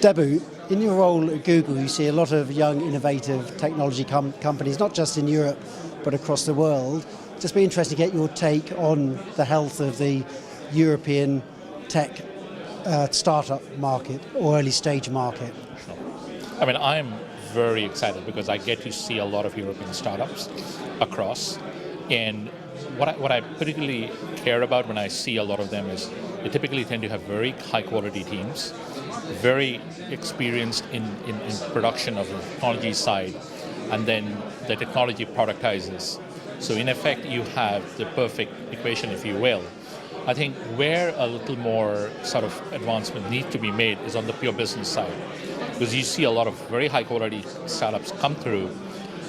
Debu, in your role at Google, you see a lot of young, innovative technology companies, not just in Europe, but across the world. Just be interested to get your take on the health of the European tech startup market or early stage market. I mean, I'm very excited because I get to see a lot of European startups across. And what I particularly care about when I see a lot of them is they typically tend to have very high quality teams, very experienced in production of the technology side, and then the technology productizes. So in effect, you have the perfect equation, if you will. I think where a little more sort of advancement needs to be made is on the pure business side, because you see a lot of very high quality startups come through,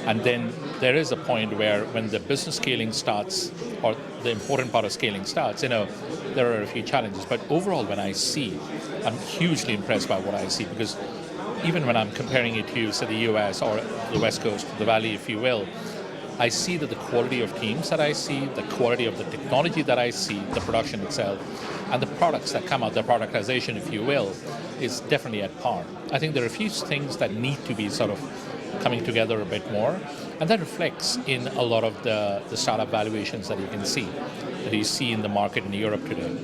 and then there is a point where when the business scaling starts, or the important part of scaling starts, there are a few challenges. But overall, when I see, I'm hugely impressed by what I see, because even when I'm comparing it to, say, the US or the West Coast, the Valley, if you will, I see that the quality of teams that I see, the quality of the technology that I see, the production itself, and the products that come out, the productization, if you will, is definitely at par. I think there are a few things that need to be sort of coming together a bit more, and that reflects in a lot of the startup valuations that you see in the market in Europe today.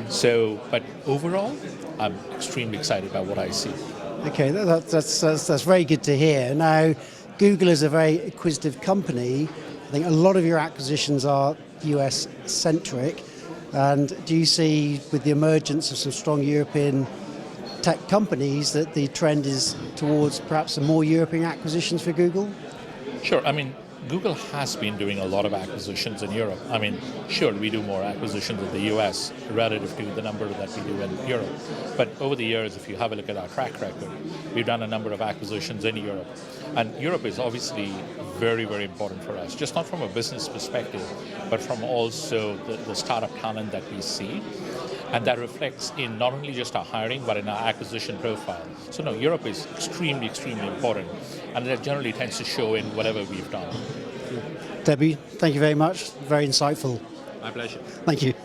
So, but overall, I'm extremely excited about what I see. Okay, that's very good to hear. Now, Google is a very acquisitive company. I think a lot of your acquisitions are US-centric. And do you see, with the emergence of some strong European tech companies, that the trend is towards perhaps some more European acquisitions for Google? Sure. I mean, Google has been doing a lot of acquisitions in Europe. I mean, sure, we do more acquisitions in the US relative to the number that we do in Europe. But over the years, if you have a look at our track record, we've done a number of acquisitions in Europe. And Europe is obviously very, very important for us, just not from a business perspective, but from also the startup talent that we see. And that reflects in not only just our hiring, but in our acquisition profile. So no, Europe is extremely, extremely important. And that generally tends to show in whatever we've done. Debbie, thank you very much. Very insightful. My pleasure. Thank you.